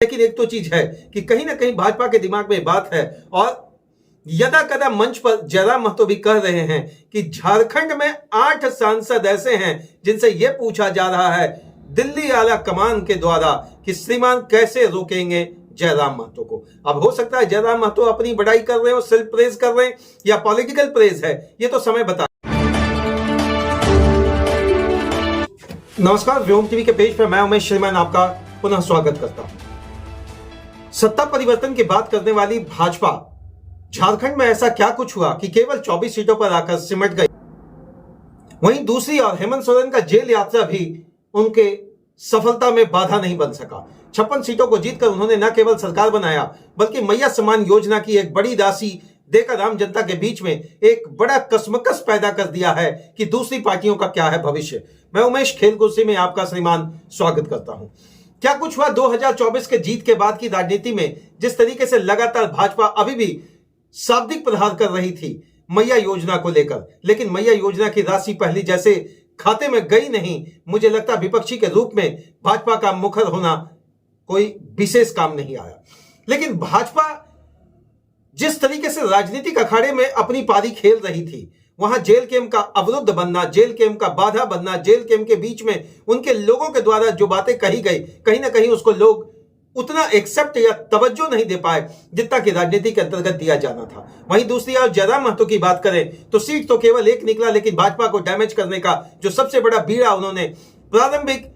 लेकिन एक तो चीज है कि कहीं ना कहीं भाजपा के दिमाग में बात है और यदा कदा मंच पर जयराम महतो भी कह रहे हैं कि झारखंड में 8 सांसद ऐसे हैं जिनसे यह पूछा जा रहा है दिल्ली आला कमान के द्वारा कि श्रीमान कैसे रोकेंगे जयराम महतो को। अब हो सकता है जयराम महतो अपनी बड़ाई कर रहे हो, सेल्फ प्रेज कर रहे हैं या पॉलिटिकल प्रेज है, ये तो समय बता। नमस्कार, व्योम टीवी के पेज पर मैं उमेश श्रीमान आपका पुनः स्वागत करता हूं। सत्ता परिवर्तन की बात करने वाली भाजपा झारखंड में ऐसा क्या कुछ हुआ कि केवल 24 सीटों पर आकर सिमट गई। वहीं दूसरी ओर हेमंत सोरेन का जेल यात्रा भी उनके सफलता में बाधा नहीं बन सका। 56 सीटों को जीतकर उन्होंने न केवल सरकार बनाया बल्कि मैया सम्मान योजना की एक बड़ी राशि देकर आम जनता के बीच में एक बड़ा कसमकस पैदा कर दिया है कि दूसरी पार्टियों का क्या है भविष्य। मैं उमेश खेल कुर्सी में आपका श्रीमान स्वागत करता हूं। क्या कुछ हुआ 2024 के जीत के बाद की राजनीति में, जिस तरीके से लगातार भाजपा अभी भी शाब्दिक प्रहार कर रही थी मैया योजना को लेकर, लेकिन मैया योजना की राशि पहली जैसे खाते में गई नहीं। मुझे लगता है विपक्षी के रूप में भाजपा का मुखर होना कोई विशेष काम नहीं आया। लेकिन भाजपा जिस तरीके से राजनीतिक अखाड़े में अपनी पारी खेल रही थी, वहां जेल कैंप का अवरुद्ध बनना, जेल कैंप का बाधा बनना, जेल कैंप के बीच में उनके लोगों के द्वारा जो बातें कही गई, कहीं ना कहीं उसको लोग उतना एक्सेप्ट या तवज्जो नहीं दे पाए जितना कि राजनीति के अंतर्गत दिया जाना था। वहीं दूसरी ओर जयराम महतो की बात करें तो सीट तो केवल एक निकला, लेकिन भाजपा को डैमेज करने का जो सबसे बड़ा बीड़ा उन्होंने प्रारंभिक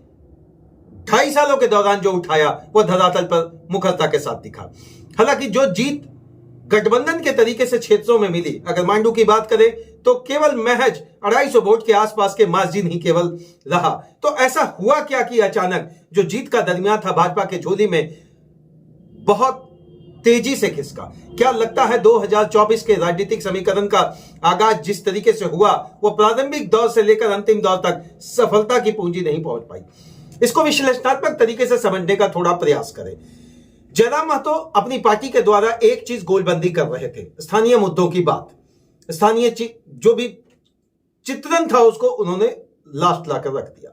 2.5 सालों के दौरान जो उठाया वो धरातल पर मुखरता के साथ दिखा। हालांकि जो जीत गठबंधन के तरीके से क्षेत्रों में मिली, अगर मांडू की बात करें तो केवल महज 250 वोट के आसपास के मार्जिन ही केवल रहा। तो ऐसा हुआ क्या कि अचानक जो जीत का दरमियान था भाजपा के झोली में बहुत तेजी से खिसका। क्या लगता है 2024 के राजनीतिक समीकरण का आगाज जिस तरीके से हुआ वो प्रारंभिक दौर से लेकर अंतिम दौर तक सफलता की पूंजी नहीं पहुंच पाई। इसको विश्लेषणात्मक तरीके से समझने का थोड़ा प्रयास करें। जयराम महतो अपनी पार्टी के द्वारा एक चीज गोलबंदी कर रहे थे, स्थानीय मुद्दों की बात, स्थानीय जो भी चित्रण था उसको उन्होंने लास्ट लाकर रख दिया।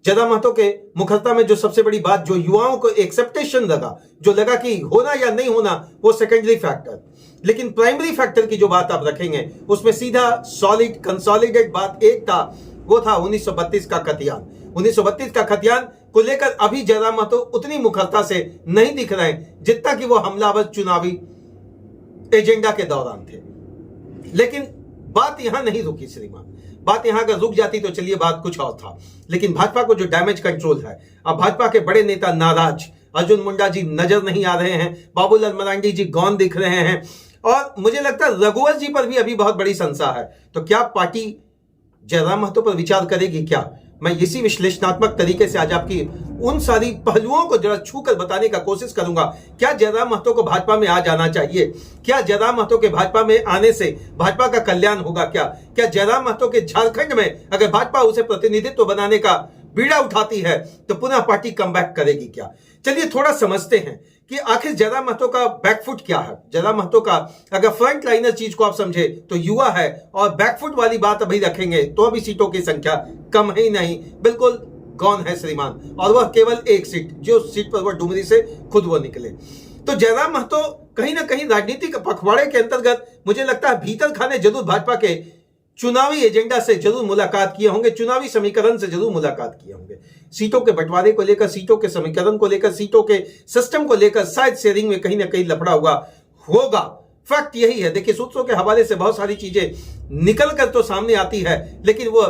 जयराम महतो के मुखरता में जो सबसे बड़ी बात, जो युवाओं को एक्सेप्टेशन लगा, जो लगा कि होना या नहीं होना वो सेकेंडरी फैक्टर, लेकिन प्राइमरी फैक्टर की जो बात आप रखेंगे उसमें सीधा सॉलिड कंसोलिडेट बात एक था, वो था 1932 का खतियान। 1932 का खतियान को लेकर अभी जयराम महतो उतनी मुखरता से नहीं दिख रहे हैं जितना कि वो हमलावर चुनावी एजेंडा के दौरान थे। लेकिन बात यहां नहीं रुकी श्रीमान, बात यहां अगर रुक जाती तो चलिए बात कुछ और था। लेकिन भाजपा को जो डैमेज कंट्रोल है, अब भाजपा के बड़े नेता नाराज, अर्जुन मुंडा जी नजर नहीं आ रहे हैं, बाबूलाल मरांडी जी गौन दिख रहे हैं और मुझे लगता है रघुवर जी पर भी अभी बहुत बड़ी संशय है। तो क्या पार्टी जयराम महतो पर विचार करेगी क्या? मैं इसी विश्लेषणात्मक तरीके से आज आपकी उन सारी पहलुओं को जरा छूकर बताने का कोशिश करूंगा। क्या जयराम महतो को भाजपा में आ जाना चाहिए? क्या जयराम महतो के भाजपा में आने से भाजपा का कल्याण होगा? क्या जयराम महतो के झारखंड में अगर भाजपा उसे प्रतिनिधित्व बनाने का बीड़ा उठाती है तो पुनः पार्टी कमबैक करेगी क्या? चलिए थोड़ा समझते हैं कि आखिर जयराम महतो का बैकफुट क्या है। जयराम महतो का अगर फ्रंट लाइनर चीज को आप समझे तो युवा है, और बैकफुट वाली बात अभी रखेंगे तो अभी सीटों की संख्या कम ही नहीं, बिल्कुल गौन है श्रीमान, और वह केवल एक सीट, जो सीट पर वह डुमरी से खुद वो निकले। तो जयराम महतो कहीं ना कहीं राजनीतिक पखवाड़े के अंतर्गत मुझे लगता है भीतर खाने जरूर भाजपा के चुनावी एजेंडा से जरूर मुलाकात किए होंगे, चुनावी समीकरण से जरूर मुलाकात किए होंगे। सीटों के बंटवारे को लेकर, सीटों के समीकरण को लेकर, सीटों के सिस्टम को लेकर शायद शेयरिंग में कहीं ना कहीं लफड़ा हुआ होगा। फैक्ट यही है। देखिए, सूत्रों के हवाले से बहुत सारी चीजें निकल कर तो सामने आती है, लेकिन वो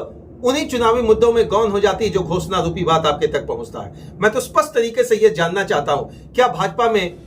उन्हीं चुनावी मुद्दों में गौन हो जाती है जो घोषणा रूपी बात आपके तक पहुंचता है। मैं तो स्पष्ट तरीके से यह जानना चाहता हूं, क्या भाजपा में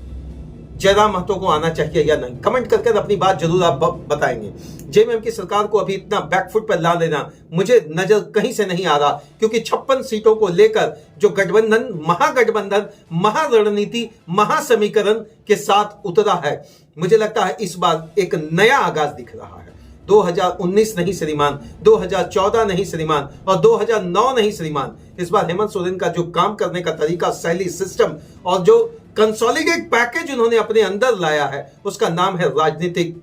जयराम महतो को आना चाहिए या नहीं? कमेंट करके अपनी बात जरूर आप बताएंगे। जेएमएम की सरकार को अभी इतना बैकफुट पर ला देना मुझे नजर कहीं से नहीं आ रहा, क्योंकि 56 सीटों को लेकर जो गठबंधन, महागठबंधन, महारणनीति, महासमीकरण के साथ उतरा है, मुझे लगता है इस बार एक नया आगाज दिख रहा है। 2019 नहीं श्रीमान, 2014 नहीं श्रीमान, और 2009 नहीं श्रीमान। इस बार हेमंत सोरेन का जो काम करने का तरीका, शैली, सिस्टम और जो कंसोलिडेट पैकेज उन्होंने अपने अंदर लाया है, उसका नाम है राजनीतिक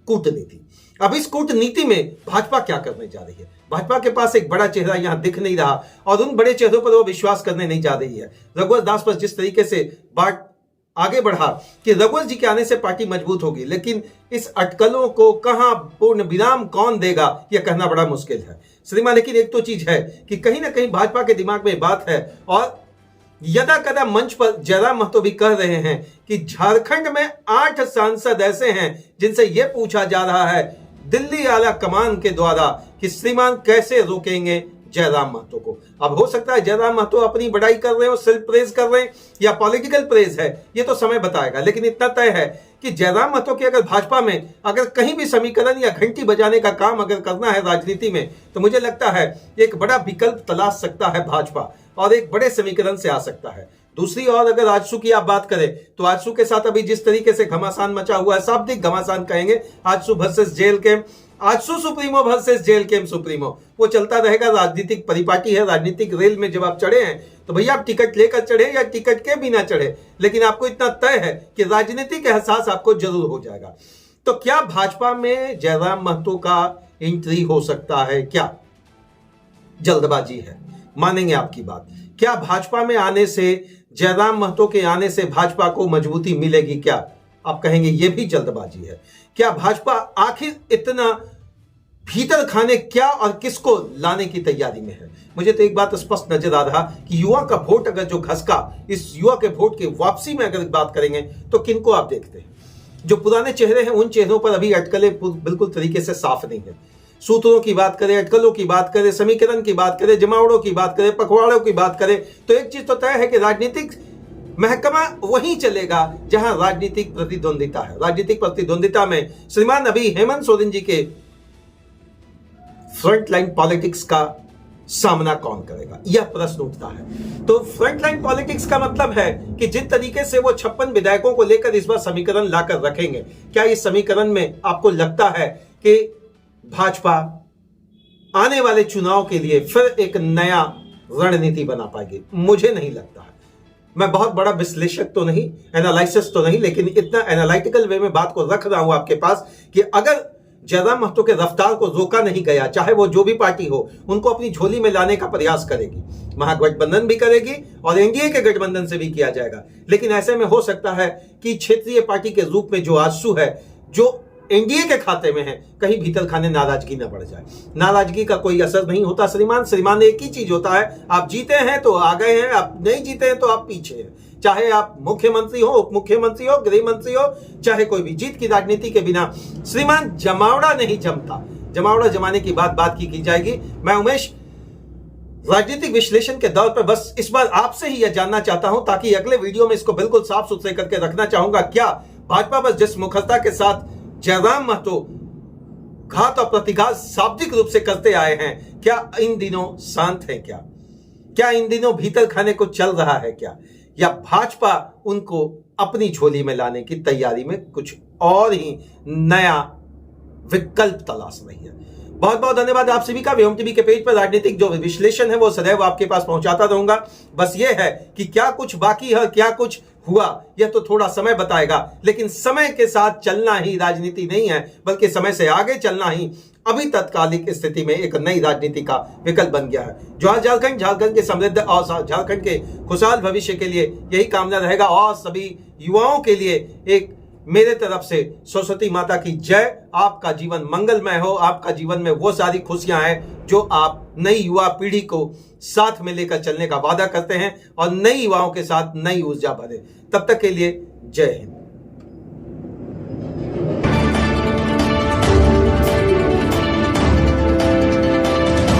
कूटनीति। अब इस कूटनीति में भाजपा क्या करने जा रही है? भाजपा के पास एक बड़ा चेहरा यहां दिख नहीं रहा और उन बड़े चेहरों पर वो विश्वास करने नहीं जा रही है। रघुवर दास पर जिस तरीके से बात आगे बढ़ा कि रघुवर जी के आने से पार्टी मजबूत होगी, लेकिन इस अटकलों को कहां पूर्ण विराम कौन देगा यह कहना बड़ा मुश्किल है श्रीमान। लेकिन एक तो चीज है कि कहीं ना कहीं भाजपा के दिमाग में बात है और यदा कदा मंच पर जयराम महतो भी कह रहे हैं कि झारखंड में 8 सांसद ऐसे हैं जिनसे यह पूछा जा रहा है दिल्ली आला कमान के द्वारा कि श्रीमान कैसे रोकेंगे जयराम महतो को। अब हो सकता है जयराम महतो अपनी बड़ाई कर रहे हो, सेल्फ प्रेज कर रहे हैं या पॉलिटिकल प्रेज है, ये तो समय बताएगा। लेकिन इतना तय है कि जयराम महतो की अगर भाजपा में अगर कहीं भी समीकरण या घंटी बजाने का काम अगर करना है राजनीति में, तो मुझे लगता है एक बड़ा विकल्प तलाश सकता है भाजपा और एक बड़े समीकरण से आ सकता है। दूसरी ओर अगर आजसू की आप बात करें तो आजसू के साथ अभी जिस तरीके से घमासान मचा हुआ है, शाब्दिक घमासान कहेंगे, AJSU versus jail camp, AJSU supremo versus jail camp supremo, वो चलता रहेगा। राजनीतिक परिपाटी है, राजनीतिक रेल में जब आप चढ़े हैं तो भैया आप टिकट लेकर चढ़े या टिकट के बिना चढ़े, लेकिन आपको इतना तय है कि राजनीतिक एहसास आपको जरूर हो जाएगा। तो क्या भाजपा में जयराम महतो का एंट्री हो सकता है? क्या जल्दबाजी है? मानेंगे आपकी बात? क्या भाजपा में आने से, जयराम महतो के आने से भाजपा को मजबूती मिलेगी? क्या आप कहेंगे यह भी जल्दबाजी है? क्या भाजपा आखिर इतना भीतर खाने क्या और किसको लाने की तैयारी में है? मुझे तो एक बात स्पष्ट नजर आ रहा कि युवा का वोट अगर जो खसका, इस युवा के वोट की वापसी में अगर बात करेंगे तो किनको आप देखते हैं? जो पुराने चेहरे हैं उन चेहरों पर अभी अटकलें बिल्कुल तरीके से साफ नहीं है। सूत्रों की बात करें, अटकलों की बात करें, समीकरण की बात करें, जमावड़ों की बात करें, पखवाड़ों की बात करें, तो एक चीज तो तय है कि राजनीतिक महकमा वहीं चलेगा जहां राजनीतिक प्रतिद्वंदिता है। राजनीतिक प्रतिद्वंदिता में श्रीमान अभी हेमंत सोरेन जी के फ्रंटलाइन पॉलिटिक्स का सामना कौन करेगा, यह प्रश्न उठता है। तो फ्रंटलाइन पॉलिटिक्स का मतलब है कि जिस तरीके से वो 56 विधायकों को लेकर इस बार समीकरण लाकर रखेंगे, क्या इस समीकरण में आपको लगता है कि भाजपा आने वाले चुनाव के लिए फिर एक नया रणनीति बना पाएगी? मुझे नहीं लगता है। मैं बहुत बड़ा विश्लेषक तो नहीं, एनालिसिस तो नहीं, लेकिन इतना एनालिटिकल वे में बात को रख रहा हूं आपके पास कि अगर जयराम महतो के रफ्तार को रोका नहीं गया, चाहे वो जो भी पार्टी हो, उनको अपनी झोली में लाने का प्रयास करेगी, महागठबंधन भी करेगी और एनडीए के गठबंधन से भी किया जाएगा। लेकिन ऐसे में हो सकता है कि क्षेत्रीय पार्टी के रूप में जो आजसू है, जो एनडीए के खाते में है, कहीं भीतर खाने नाराजगी न बढ़ जाए। नाराजगी का कोई असर नहीं होता श्रीमान एक ही चीज होता है, आप जीते हैं तो आ गए हैं, आप नहीं जीते हैं तो आप पीछे हैं। चाहे आप मुख्यमंत्री हो, उप मुख्यमंत्री हो, गृह मंत्री हो, चाहे कोई भी, जीत की राजनीति के बिना श्रीमान जमावड़ा नहीं जमता। जमावड़ा जमाने की बात की जाएगी। मैं उमेश राजनीतिक विश्लेषण के दौर पर बस इस बार आपसे ही यह जानना चाहता हूं, ताकि अगले वीडियो में इसको बिल्कुल साफ सुथरे करके रखना चाहूंगा। क्या भाजपा बस जिस मुखरता के साथ जयराम महतो घात और प्रतिघात शाब्दिक रूप से करते आए हैं, क्या इन दिनों शांत है? क्या इन दिनों भीतर खाने को चल रहा है? क्या या भाजपा उनको अपनी झोली में लाने की तैयारी में कुछ और ही नया विकल्प तलाश रही है? बहुत बहुत धन्यवाद आप सभी का। व्योम टीवी के पेज पर राजनीतिक जो विश्लेषण है वो सदैव आपके पास पहुंचाता रहूंगा। बस ये है कि क्या कुछ बाकी है, क्या कुछ हुआ, यह तो थोड़ा समय बताएगा, लेकिन समय के साथ चलना ही राजनीति नहीं है, बल्कि समय से आगे चलना ही अभी तत्कालिक स्थिति में एक नई राजनीति का विकल्प बन गया है। जो आज झारखंड के समृद्ध और झारखंड के खुशहाल भविष्य के लिए यही कामना रहेगा और सभी युवाओं के लिए एक मेरे तरफ से सरस्वती माता की जय। आपका जीवन मंगलमय हो, आपका जीवन में वो सारी खुशियां हैं जो आप नई युवा पीढ़ी को साथ में लेकर चलने का वादा करते हैं और नई युवाओं के साथ नई ऊर्जा भरे। तब तक के लिए जय हिंद।